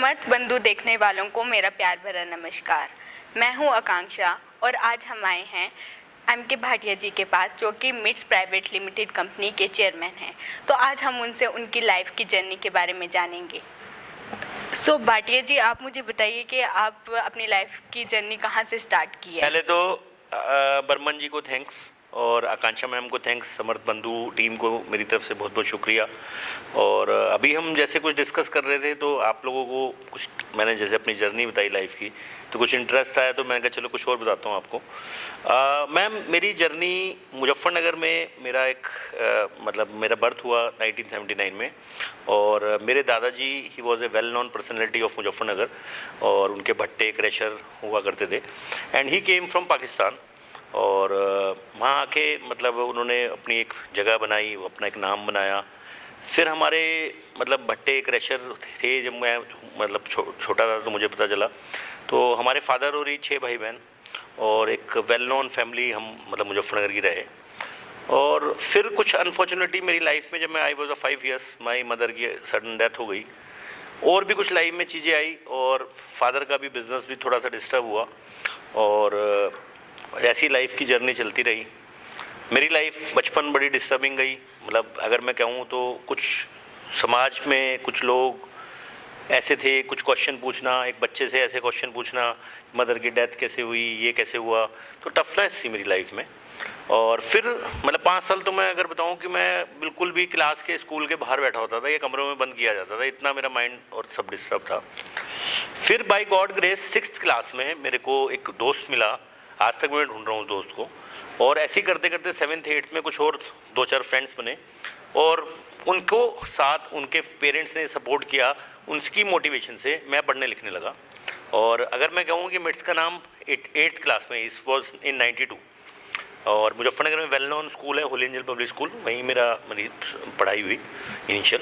समर्थ बंधु देखने वालों को मेरा प्यार भरा नमस्कार। मैं हूं आकांक्षा और आज हम आए हैं एम.के. भाटिया जी के पास, जो कि मिट्स प्राइवेट लिमिटेड कंपनी के चेयरमैन हैं। तो आज हम उनसे उनकी लाइफ की जर्नी के बारे में जानेंगे। सो भाटिया जी, आप मुझे बताइए कि आप अपनी लाइफ की जर्नी कहाँ से स्टार्ट की है। पहले तो बर्मन जी को थैंक्स और आकांक्षा मैम को थैंक्स, समर्थ बंधु टीम को मेरी तरफ से बहुत बहुत शुक्रिया। और अभी हम जैसे कुछ डिस्कस कर रहे थे तो आप लोगों को कुछ मैंने जैसे अपनी जर्नी बताई लाइफ की, तो कुछ इंटरेस्ट आया तो मैंने कहा चलो कुछ और बताता हूँ आपको। मैम, मेरी जर्नी मुजफ्फरनगर में मेरा एक मतलब मेरा बर्थ हुआ 1979 में। और मेरे दादाजी he was a well known personality of Muzaffarnagar और उनके भट्टे क्रैशर हुआ करते थे and he came from Pakistan. और वहाँ आके मतलब उन्होंने अपनी एक जगह बनाई, अपना एक नाम बनाया। फिर हमारे मतलब भट्टे क्रैशर थे, जब मैं मतलब छोटा था तो मुझे पता चला। तो हमारे फादर और ही 6 भाई बहन और एक वेल नोन फैमिली हम मतलब मुजफ्फरनगर की रहे। और फिर कुछ अनफॉर्चुनेटली मेरी लाइफ में जब मैं I was 5 years, my mother की सडन डेथ हो गई। और भी कुछ लाइफ में चीज़ें आई और फादर का भी बिज़नेस भी थोड़ा सा डिस्टर्ब हुआ और ऐसी लाइफ की जर्नी चलती रही। मेरी लाइफ बचपन बड़ी डिस्टर्बिंग गई। मतलब अगर मैं कहूँ तो कुछ समाज में कुछ लोग ऐसे थे, कुछ क्वेश्चन पूछना, एक बच्चे से ऐसे क्वेश्चन पूछना, मदर की डेथ कैसे हुई, ये कैसे हुआ, तो टफनेस थी मेरी लाइफ में। और फिर मतलब 5 साल तो मैं अगर बताऊं कि मैं बिल्कुल भी क्लास के स्कूल के बाहर बैठा होता था या कमरों में बंद किया जाता था, इतना मेरा माइंड और सब डिस्टर्ब था। फिर bye God grace 6th class में मेरे को एक दोस्त मिला, आज तक मैं ढूंढ रहा हूँ दोस्त को। और ऐसे ही करते करते 7th 8th में कुछ और 2-4 फ्रेंड्स बने और उनको साथ उनके पेरेंट्स ने सपोर्ट किया। उनकी मोटिवेशन से मैं पढ़ने लिखने लगा। और अगर मैं कहूँ कि मिट्स का नाम 8th क्लास में, इस वॉज इन 92, और मुजफ्फरनगर में वेल नोन स्कूल है होली एंजल पब्लिक स्कूल, वहीं मेरी पढ़ाई हुई इनिशियल,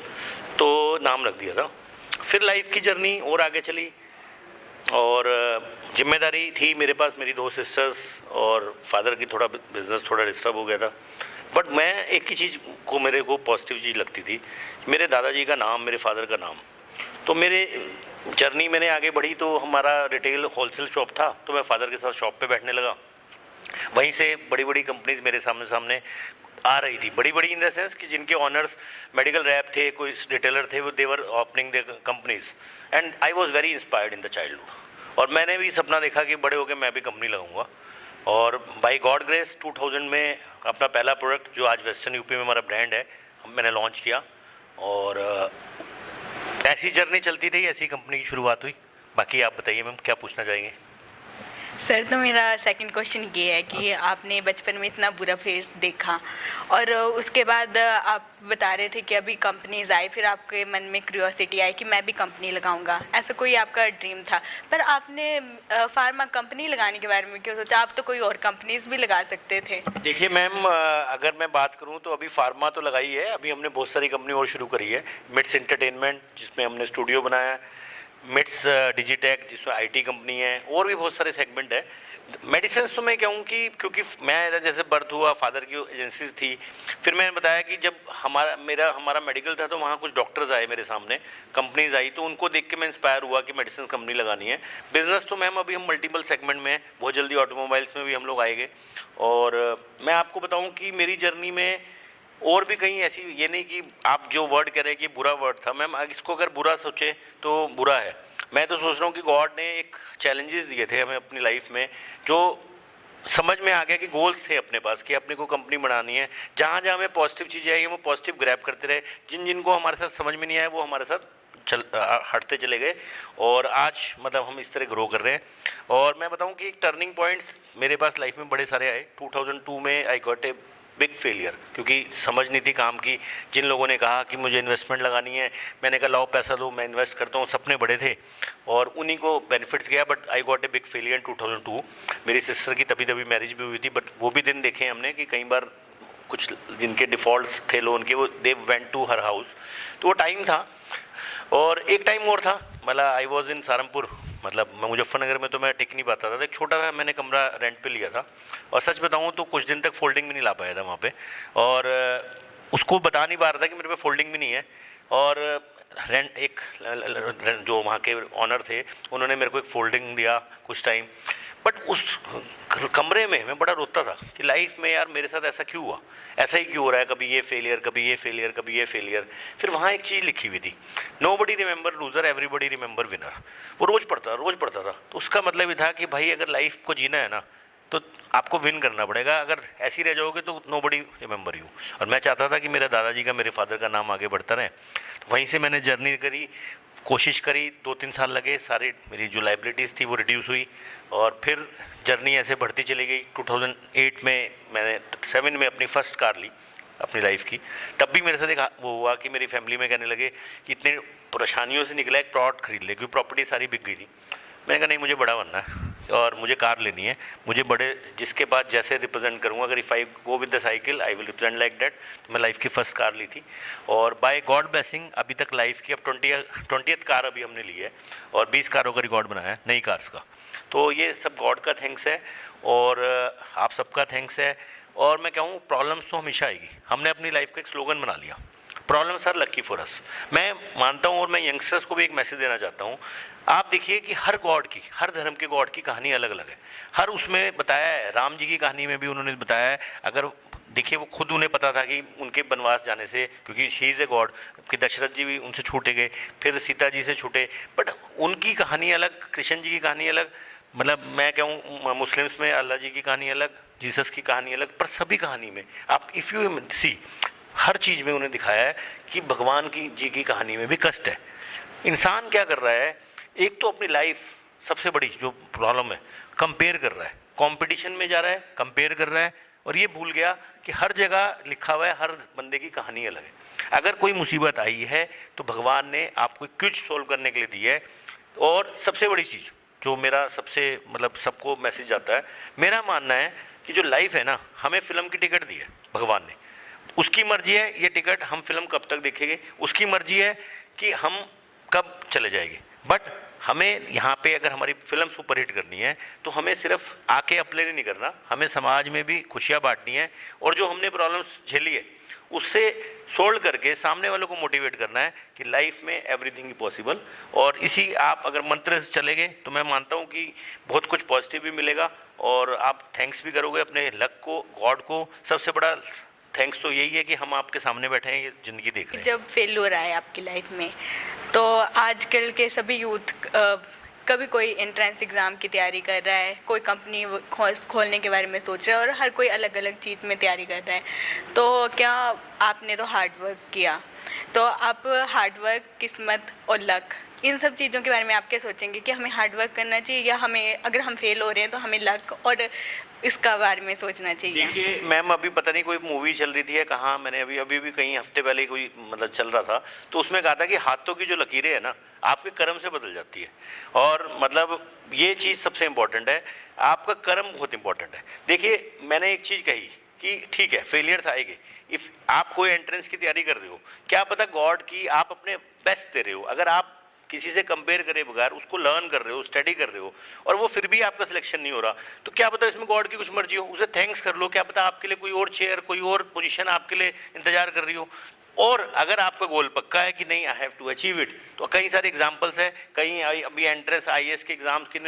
तो नाम रख दिया था। फिर लाइफ की जर्नी और आगे चली और जिम्मेदारी थी मेरे पास, मेरी 2 सिस्टर्स और फादर की थोड़ा बिजनेस थोड़ा डिस्टर्ब हो गया था। बट मैं एक ही चीज़ को मेरे को पॉजिटिव चीज़ लगती थी, मेरे दादाजी का नाम, मेरे फादर का नाम। तो मेरे जर्नी मैंने आगे बढ़ी तो हमारा रिटेल होलसेल शॉप था, तो मैं फादर के साथ शॉप पे बैठने लगा। वहीं से बड़ी बड़ी कंपनीज मेरे सामने आ रही थी, बड़ी बड़ी इन द सेंस कि जिनके ऑनर्स मेडिकल रैप थे, कोई रिटेलर थे, वो they were opening the companies and I was very inspired in the childhood. और मैंने भी सपना देखा कि बड़े होकर मैं भी कंपनी लगाऊंगा। और बाय गॉड ग्रेस 2000 में अपना पहला प्रोडक्ट, जो आज वेस्टर्न यूपी में हमारा ब्रांड है, मैंने लॉन्च किया। और ऐसी जर्नी चलती रही, ऐसी कंपनी की शुरुआत हुई। बाकी आप बताइए मैम, क्या पूछना चाहेंगे? सर, तो मेरा सेकंड क्वेश्चन ये है कि आपने बचपन में इतना बुरा फेस देखा और उसके बाद आप बता रहे थे कि अभी कंपनीज आई, फिर आपके मन में क्यूरियोसिटी आई कि मैं भी कंपनी लगाऊंगा, ऐसा कोई आपका ड्रीम था। पर आपने फार्मा कंपनी लगाने के बारे में क्यों सोचा? आप तो कोई और कंपनीज भी लगा सकते थे। देखिए मैम, अगर मैं बात करूं तो अभी फार्मा तो लगाई है, अभी हमने बहुत सारी कंपनी और शुरू करी है। मिट्स एंटरटेनमेंट, जिसमें हमने स्टूडियो बनाया है, मिट्स डिजिटेक, जिसमें आईटी कंपनी है, और भी बहुत सारे सेगमेंट है। मेडिसिन तो मैं कहूँ कि क्योंकि मैं जैसे बर्थ हुआ, फादर की एजेंसीज थी, फिर मैंने बताया कि जब हमारा मेडिकल था तो वहाँ कुछ डॉक्टर्स आए मेरे सामने, कंपनीज आई, तो उनको देख के मैं इंस्पायर हुआ कि मेडिसिन कंपनी लगानी है। बिजनेस तो मैम अभी हम मल्टीपल सेगमेंट में हैं, बहुत जल्दी ऑटोमोबाइल्स में भी हम लोग आएंगे। और मैं आपको बताऊँ कि मेरी जर्नी में और भी कहीं ऐसी, ये नहीं कि आप जो वर्ड कह रहे हैं कि बुरा वर्ड था, मैम इसको अगर बुरा सोचे तो बुरा है। मैं तो सोच रहा हूँ कि गॉड ने एक चैलेंजेस दिए थे हमें अपनी लाइफ में, जो समझ में आ गया कि गोल्स थे अपने पास कि अपने को कंपनी बनानी है। जहाँ जहाँ हमें पॉजिटिव चीज़ें आई, वो पॉजिटिव ग्रैब करते रहे। जिनको हमारे साथ समझ में नहीं आया वो हमारे साथ हटते चले गए और आज मतलब हम इस तरह ग्रो कर रहे हैं। और मैं बताऊं कि एक टर्निंग पॉइंट्स मेरे पास लाइफ में बड़े सारे आए। 2002 में I got a big failure, क्योंकि समझ नहीं थी काम की। जिन लोगों ने कहा कि मुझे इन्वेस्टमेंट लगानी है, मैंने कहा लाओ पैसा दो, मैं इन्वेस्ट करता हूँ, सपने बड़े थे और उन्हीं को बेनिफिट्स गया। But I got a big failure in 2002। मेरी सिस्टर की तभी मैरिज भी हुई थी, बट वो भी दिन देखे हमने कि कई बार कुछ जिनके डिफ़ॉल्ट थे लोन के, वो they went to her house. तो वो टाइम था। और एक टाइम और था, मतलब आई वॉज इन सहारनपुर, मतलब मैं मुजफ्फरनगर में तो मैं टिक नहीं पाता था, तो एक छोटा सा मैंने कमरा रेंट पे लिया था। और सच बताऊँ तो कुछ दिन तक फोल्डिंग भी नहीं ला पाया था वहाँ पे, और उसको बता नहीं पा रहा था कि मेरे पे फोल्डिंग भी नहीं है। और रेंट एक जो वहाँ के ऑनर थे उन्होंने मेरे को एक फोल्डिंग दिया कुछ टाइम, बट उस कमरे में मैं बड़ा रोता था कि लाइफ में यार मेरे साथ ऐसा क्यों हुआ, ऐसा ही क्यों हो रहा है, कभी ये फेलियर, कभी ये फेलियर, कभी ये फेलियर। फिर वहाँ एक चीज़ लिखी हुई थी, nobody remember loser, everybody remember winner. वो रोज़ पढ़ता था। तो उसका मतलब ये था कि भाई अगर लाइफ को जीना है ना तो आपको विन करना पड़ेगा, अगर ऐसी रह जाओगे तो नोबडी रिमेंबर यू। और मैं चाहता था कि मेरे दादाजी का, मेरे फादर का नाम आगे बढ़ता रहे। तो वहीं से मैंने जर्नी करी, कोशिश करी, 2-3 साल लगे, सारी मेरी जो लाइबिलिटीज़ थी वो रिड्यूस हुई और फिर जर्नी ऐसे बढ़ती चली गई। 2008 में मैंने 7 में अपनी फ़र्स्ट कार ली अपनी लाइफ की। तब भी मेरे साथ एक वो हुआ कि मेरी फैमिली में कहने लगे कि इतने परेशानियों से निकला एक प्लॉट खरीद ले, क्योंकि प्रॉपर्टी सारी बिक गई थी। मैंने कहा नहीं, मुझे बड़ा बनना है और मुझे कार लेनी है, मुझे बड़े जिसके बाद जैसे रिप्रेजेंट करूँगा, अगर if I go with the cycle I will represent like that. तो मैं लाइफ की फ़र्स्ट कार ली थी और बाय गॉड ब्लेसिंग अभी तक लाइफ की अब 20th कार अभी हमने ली है और 20 कारों का रिकॉर्ड बनाया है नई कार्स का। तो ये सब गॉड का थैंक्स है और आप सबका थैंक्स है। और मैं कहूँ प्रॉब्लम्स तो हमेशा आएगी, हमने अपनी लाइफ का एक स्लोगन बना लिया, problems are lucky for us. मैं मानता हूँ और मैं यंगस्टर्स को भी एक मैसेज देना चाहता हूँ। आप देखिए कि हर गॉड की, हर धर्म के गॉड की कहानी अलग अलग है। हर उसमें बताया है, राम जी की कहानी में भी उन्होंने बताया है, अगर देखिए वो खुद उन्हें पता था कि उनके वनवास जाने से, क्योंकि ही इज़ ए गॉड, कि दशरथ जी भी उनसे छूटे गए, फिर सीता जी से छूटे, बट उनकी कहानी अलग, कृष्ण जी की कहानी अलग, मतलब मैं कहूँ मुस्लिम्स में अल्लाह जी की कहानी अलग, जीसस की कहानी अलग, पर सभी कहानी में आप इफ़ यू सी हर चीज़ में उन्हें दिखाया है कि भगवान की जी की कहानी में भी कष्ट है। इंसान क्या कर रहा है, एक तो अपनी लाइफ सबसे बड़ी जो प्रॉब्लम है, कंपेयर कर रहा है, कंपटीशन में जा रहा है, कंपेयर कर रहा है और ये भूल गया कि हर जगह लिखा हुआ है हर बंदे की कहानी अलग है। अगर कोई मुसीबत आई है तो भगवान ने आपको क्विज सोल्व करने के लिए दी है। और सबसे बड़ी चीज़ जो मेरा सबसे मतलब सबको मैसेज आता है, मेरा मानना है कि जो लाइफ है ना, हमें फिल्म की टिकट दी है भगवान ने, उसकी मर्जी है ये टिकट हम फिल्म कब तक देखेंगे, उसकी मर्जी है कि हम कब चले जाएंगे। बट हमें यहाँ पे अगर हमारी फिल्म सुपरहिट करनी है तो हमें सिर्फ आके अपने नहीं करना, हमें समाज में भी खुशियाँ बांटनी है और जो हमने प्रॉब्लम्स झेली है उससे सोल्व करके सामने वालों को मोटिवेट करना है कि लाइफ में एवरीथिंग इज पॉसिबल। और इसी आप अगर मंत्र से चलेंगे तो मैं मानता हूँ कि बहुत कुछ पॉजिटिव भी मिलेगा और आप थैंक्स भी करोगे अपने लक को, गॉड को। सबसे बड़ा थैंक्स तो यही है कि हम आपके सामने बैठे हैं, ये ज़िंदगी देख रहे हैं। जब फेल हो रहा है आपकी लाइफ में तो आजकल के सभी यूथ कभी कोई एंट्रेंस एग्ज़ाम की तैयारी कर रहा है, कोई कंपनी खोलने के बारे में सोच रहा है और हर कोई अलग अलग चीज़ में तैयारी कर रहा है। तो क्या आपने तो हार्ड वर्क किया, तो आप हार्ड वर्क, किस्मत और लक, इन सब चीज़ों के बारे में आप क्या सोचेंगे कि हमें हार्ड वर्क करना चाहिए या हमें अगर हम फेल हो रहे हैं तो हमें लक और इसका बारे में सोचना चाहिए? देखिए मैम, अभी पता नहीं कोई मूवी चल रही थी या कहाँ, मैंने अभी भी कहीं हफ्ते पहले कोई मतलब चल रहा था तो उसमें कहा था कि हाथों की जो लकीरें हैं ना आपके कर्म से बदल जाती है। और मतलब ये चीज़ सबसे इम्पोर्टेंट है, आपका कर्म बहुत इंपॉर्टेंट है। देखिए मैंने एक चीज़ कही कि ठीक है फेलियर्स आएंगे, इफ़ आप कोई एंट्रेंस की तैयारी कर रहे हो, क्या पता गॉड की आप अपने बेस्ट दे रहे हो, अगर आप किसी से कंपेयर करे बगैर उसको लर्न कर रहे हो, स्टडी कर रहे हो और वो फिर भी आपका सिलेक्शन नहीं हो रहा, तो क्या पता इसमें गॉड की कुछ मर्जी हो, उसे थैंक्स कर लो। क्या पता आपके लिए कोई और चेयर, कोई और पोजीशन आपके लिए इंतजार कर रही हो। और अगर आपका गोल पक्का है कि नहीं I have to achieve it, तो कई सारे एग्जाम्पल्स हैं, कहीं अभी एंट्रेंस IAS के एग्ज़ाम्स की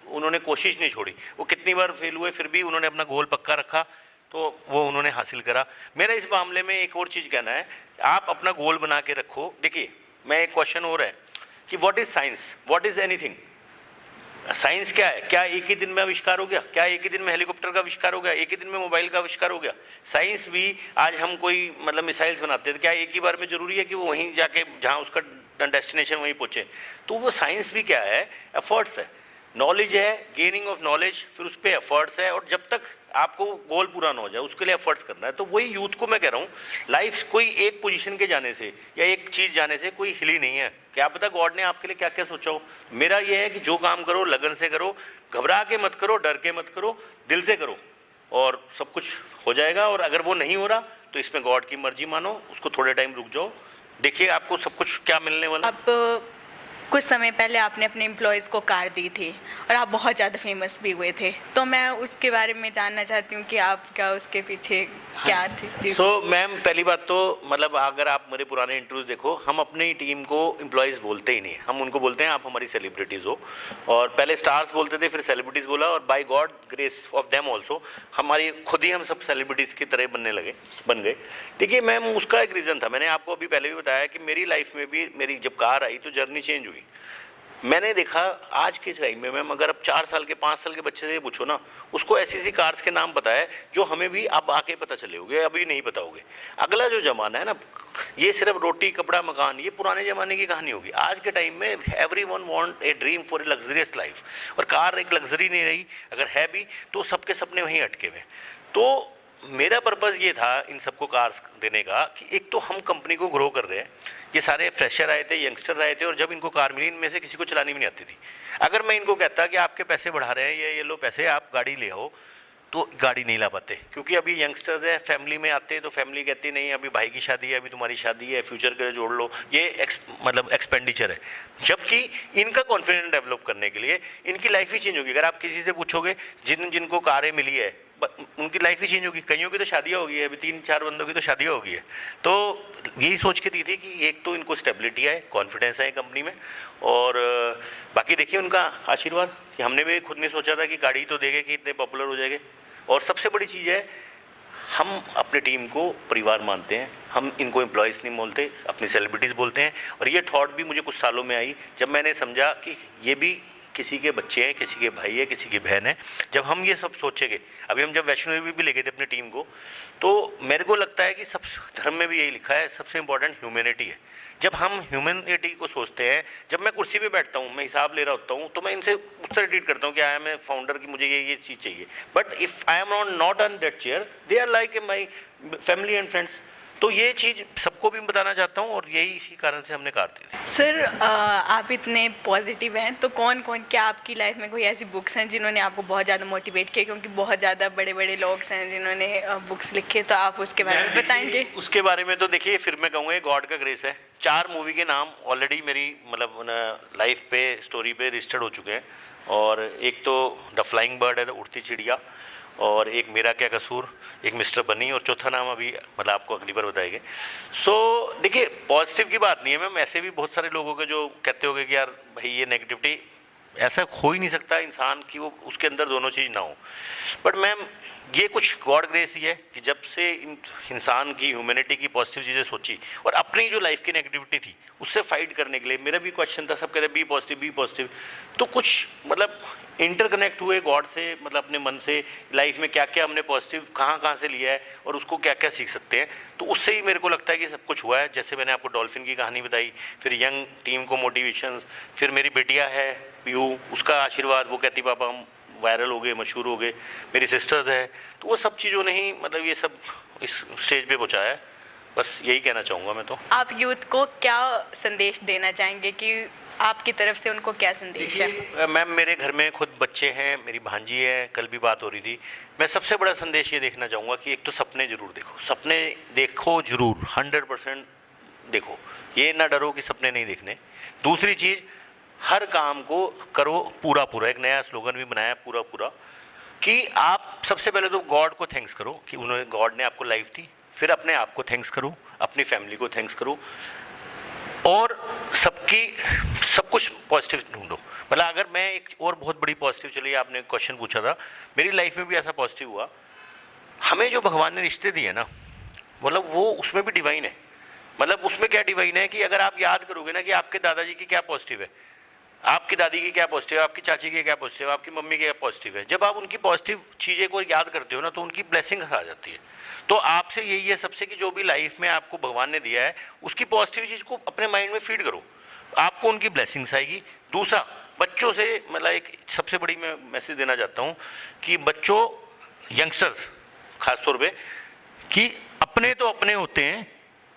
उन्होंने कोशिश नहीं छोड़ी, वो कितनी बार फेल हुए फिर भी उन्होंने अपना गोल पक्का रखा तो वो उन्होंने हासिल करा। मेरा इस मामले में एक और चीज़ कहना है, आप अपना गोल बना के रखो। देखिए मैं एक क्वेश्चन हो रहा है कि what is science, what is anything. Science क्या है? क्या एक ही दिन में आविष्कार हो गया? क्या एक ही दिन में हेलीकॉप्टर का आविष्कार हो गया? एक ही दिन में मोबाइल का आविष्कार हो गया? साइंस भी आज हम कोई मतलब मिसाइल्स बनाते हैं, क्या एक ही बार में ज़रूरी है कि वो वहीं जाके जहाँ उसका डेस्टिनेशन वहीं पहुँचे? तो वो साइंस भी क्या है, एफर्ट्स है, नॉलेज है, गेनिंग ऑफ नॉलेज, फिर उस पर एफर्ट्स है और जब तक आपको गोल पूरा ना हो जाए उसके लिए एफर्ट्स करना है। तो वही यूथ को मैं कह रहा हूँ, लाइफ कोई एक पोजीशन के जाने से या एक चीज़ जाने से कोई हिली नहीं है। क्या पता गॉड ने आपके लिए क्या क्या सोचा हो। मेरा ये है कि जो काम करो लगन से करो, घबरा के मत करो, डर के मत करो, दिल से करो और सब कुछ हो जाएगा। और अगर वो नहीं हो रहा तो इसमें गॉड की मर्जी मानो, उसको थोड़े टाइम रुक जाओ, देखिए आपको सब कुछ क्या मिलने वाला। आप कुछ समय पहले आपने अपने एम्प्लॉयज़ को कार दी थी और आप बहुत ज़्यादा फेमस भी हुए थे, तो मैं उसके बारे में जानना चाहती हूँ कि आपका उसके पीछे क्या थी? मैम पहली बात तो मतलब अगर आप मेरे पुराने इंटरव्यूज देखो, हम अपनी टीम को एम्प्लॉयज़ बोलते ही नहीं, हम उनको बोलते हैं आप हमारी सेलिब्रिटीज़ हो। और पहले स्टार्स बोलते थे, फिर सेलिब्रिटीज़ बोला, और by God grace of them also हमारी खुद ही हम सब सेलिब्रिटीज़ की तरह बन गए। देखिए मैम, उसका एक रीज़न था, मैंने आपको अभी पहले भी बताया कि मेरी लाइफ में भी मेरी जब कार आई तो जर्नी चेंज हुई। मैंने देखा आज के टाइम में मैम, अगर आप 4 साल के 5 साल के बच्चे से पूछो ना, उसको ऐसी ऐसी कार्स के नाम पता है जो हमें भी अब आके पता चले होंगे, अभी नहीं पता होगे। अगला जो ज़माना है ना, ये सिर्फ रोटी कपड़ा मकान, ये पुराने ज़माने की कहानी होगी। आज के टाइम में everyone want a dream for a luxurious life, और कार एक लग्जरी नहीं रही, अगर है भी तो सबके सपने वहीं अटके हुए। तो मेरा पर्पज़ ये था इन सबको कार्स देने का कि एक तो हम कंपनी को ग्रो कर रहे हैं, ये सारे फ्रेशर आए थे, यंगस्टर आए थे, और जब इनको कार मिली इनमें से किसी को चलानी भी नहीं आती थी। अगर मैं इनको कहता कि आपके पैसे बढ़ा रहे हैं, ये लो पैसे, आप गाड़ी ले आओ, तो गाड़ी नहीं ला पाते, क्योंकि अभी यंगस्टर्स है, फैमिली में आते हैं तो फैमिली कहती नहीं अभी भाई की शादी है, अभी तुम्हारी शादी है, फ्यूचर के लिए जोड़ लो, ये मतलब एक्सपेंडिचर है। जबकि इनका कॉन्फिडेंस डेवलप करने के लिए इनकी लाइफ ही चेंज होगी। अगर आप किसी से पूछोगे जिनको कारें मिली है, उनकी लाइफ ही चेंज होगी। कईयों की तो शादियाँ हो गई है, अभी 3-4 बंदों की तो शादियाँ हो गई है। तो यही सोच के दी थी कि एक तो इनको स्टेबिलिटी है, कॉन्फिडेंस है कंपनी में, और बाकी देखिए उनका आशीर्वाद कि हमने भी खुद नहीं सोचा था कि गाड़ी तो देंगे कि इतने पॉपुलर हो जाएंगे। और सबसे बड़ी चीज़ है, हम अपनी टीम को परिवार मानते हैं, हम इनको एम्प्लॉयज़ नहीं बोलते, अपनी सेलिब्रिटीज़ बोलते हैं। और ये थॉट भी मुझे कुछ सालों में आई जब मैंने समझा कि ये भी किसी के बच्चे हैं, किसी के भाई है, किसी की बहन है। जब हम ये सब सोचेंगे, अभी हम जब वैष्णो देवी भी ले गए थे अपनी टीम को, तो मेरे को लगता है कि सब धर्म में भी यही लिखा है, सबसे इंपॉर्टेंट ह्यूमैनिटी है। जब हम ह्यूमैनिटी को सोचते हैं, जब मैं कुर्सी पे बैठता हूँ, मैं हिसाब ले रहा होता हूँ, तो मैं इनसे उस तरह ट्रीट करता हूँ कि आई एम ए फाउंडर, की मुझे ये चीज़ चाहिए। But if I am not on that chair, they are like a my family and friends. तो ये चीज़ सबको भी बताना चाहता हूँ, और यही इसी कारण से हमने कार दी थी। सर, आप इतने पॉजिटिव हैं, तो क्या आपकी लाइफ में कोई ऐसी बुक्स हैं जिन्होंने आपको बहुत ज़्यादा मोटिवेट किया? क्योंकि बहुत ज़्यादा बड़े बड़े लोग हैं जिन्होंने बुक्स लिखे, तो आप उसके बारे में बताएंगे? उसके बारे में तो देखिए, फिर मैं कहूँगा गॉड का ग्रेस है। 4 मूवी के नाम ऑलरेडी मेरी मतलब लाइफ पे, स्टोरी पे रजिस्टर्ड हो चुके हैं। और एक तो द फ्लाइंग बर्ड है, द उड़ती चिड़िया, और एक मेरा क्या कसूर, एक मिस्टर बनी, और चौथा नाम अभी मतलब आपको अगली बार बताएंगे। सो देखिए, पॉजिटिव की बात नहीं है मैम, ऐसे भी बहुत सारे लोगों के जो कहते होंगे कि यार भाई ये नेगेटिविटी, ऐसा हो ही नहीं सकता इंसान की वो उसके अंदर दोनों चीज़ ना हो। बट मैम ये कुछ गॉड ग्रेस ही है कि जब से इंसान की ह्यूमैनिटी की पॉजिटिव चीज़ें सोची, और अपनी जो लाइफ की नेगेटिविटी थी उससे फाइट करने के लिए, मेरा भी क्वेश्चन था, सब कहते बी पॉजिटिव, तो कुछ मतलब इंटरकनेक्ट हुए गॉड से, मतलब अपने मन से, लाइफ में क्या क्या हमने पॉजिटिव कहाँ से लिया है और उसको क्या क्या सीख सकते हैं, तो उससे ही मेरे को लगता है कि सब कुछ हुआ है। जैसे मैंने आपको डॉल्फिन की कहानी बताई, फिर यंग टीम को मोटिवेशन, फिर मेरी बेटिया है पीयू, उसका आशीर्वाद, वो कहती पापा हम वायरल हो गए, मशहूर हो गए, मेरी सिस्टर्स है, तो वो सब चीज़ों ने ही मतलब ये सब इस स्टेज पे पहुँचाया है। बस यही कहना चाहूँगा मैं। तो आप यूथ को क्या संदेश देना चाहेंगे कि आपकी तरफ से उनको क्या संदेश है? मैम मेरे घर में खुद बच्चे हैं, मेरी भांजी है, कल भी बात हो रही थी। मैं सबसे बड़ा संदेश ये देखना चाहूँगा कि एक तो सपने ज़रूर देखो, सपने देखो ज़रूर, 100% देखो, ये ना डरो कि सपने नहीं देखने। दूसरी चीज़, हर काम को करो पूरा, एक नया स्लोगन भी बनाया पूरा, कि आप सबसे पहले तो गॉड को थैंक्स करो कि उन्होंने, गॉड ने आपको लाइफ दी, फिर अपने आप को थैंक्स करो, अपनी फैमिली को थैंक्स करो, और सब कुछ पॉजिटिव ढूंढो। मतलब अगर मैं एक और बहुत बड़ी पॉजिटिव, चलिए आपने क्वेश्चन पूछा था, मेरी लाइफ में भी ऐसा पॉजिटिव हुआ, हमें जो भगवान ने रिश्ते दिए ना, मतलब वो उसमें भी डिवाइन है। मतलब उसमें क्या डिवाइन है कि अगर आप याद करोगे ना कि आपके दादाजी की क्या पॉजिटिव है, आपकी दादी की क्या पॉजिटिव है, आपकी चाची की क्या पॉजिटिव है, आपकी मम्मी की क्या पॉजिटिव है, जब आप उनकी पॉजिटिव चीज़ें को याद करते हो ना, तो उनकी ब्लेसिंग्स आ जाती है। तो आपसे यही है सबसे कि जो भी लाइफ में आपको भगवान ने दिया है, उसकी पॉजिटिव चीज़ को अपने माइंड में फीड करो, आपको उनकी ब्लेसिंग्स आएगी। दूसरा, बच्चों से मतलब एक सबसे बड़ी मैं मैसेज देना चाहता हूँ कि बच्चों, यंगस्टर्स खास तौर पे, कि अपने तो अपने होते हैं,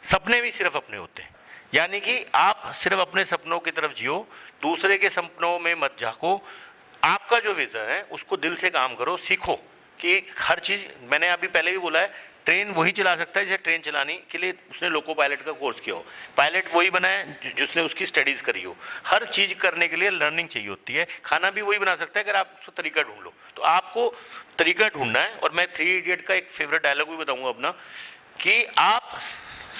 सपने भी सिर्फ अपने होते हैं। यानी कि आप सिर्फ अपने सपनों की तरफ जियो, दूसरे के सपनों में मत झांको। आपका जो विज़न है उसको दिल से काम करो, सीखो कि हर चीज़, मैंने अभी पहले भी बोला है, ट्रेन वही चला सकता है जिसे ट्रेन चलाने के लिए उसने लोको पायलट का कोर्स किया हो। पायलट वही बना है जिसने उसकी स्टडीज़ करी हो। हर चीज़ करने के लिए लर्निंग चाहिए होती है। खाना भी वही बना सकता है अगर आप उसको तरीका ढूंढ लो। तो आपको तरीका ढूंढना है। और मैं 3 इडियट का एक फेवरेट डायलॉग भी बताऊंगा अपना, कि आप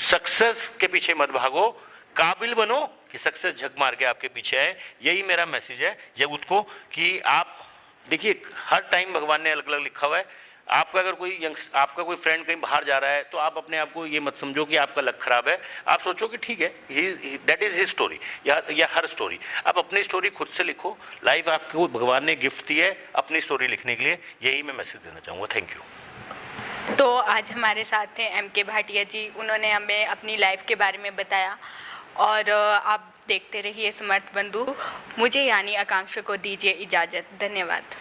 सक्सेस के पीछे मत भागो, काबिल बनो कि सक्सेस झक मार के आपके पीछे आए। यही मेरा मैसेज है जगत को, कि आप देखिए हर टाइम भगवान ने अलग अलग लिखा हुआ है। आपका अगर आपका कोई फ्रेंड कहीं बाहर जा रहा है तो आप अपने आप को ये मत समझो कि आपका लक खराब है। आप सोचो कि ठीक है, दैट इज़ हिज स्टोरी, या हर स्टोरी। आप अपनी स्टोरी खुद से लिखो। लाइफ आपको भगवान ने गिफ्ट दी है अपनी स्टोरी लिखने के लिए। यही मैं मैसेज देना चाहूँगा। Thank you. तो आज हमारे साथ थे MK भाटिया जी। उन्होंने हमें अपनी लाइफ के बारे में बताया। और आप देखते रहिए समर्थ बंधु। मुझे यानी आकांक्षा को दीजिए इजाज़त। धन्यवाद।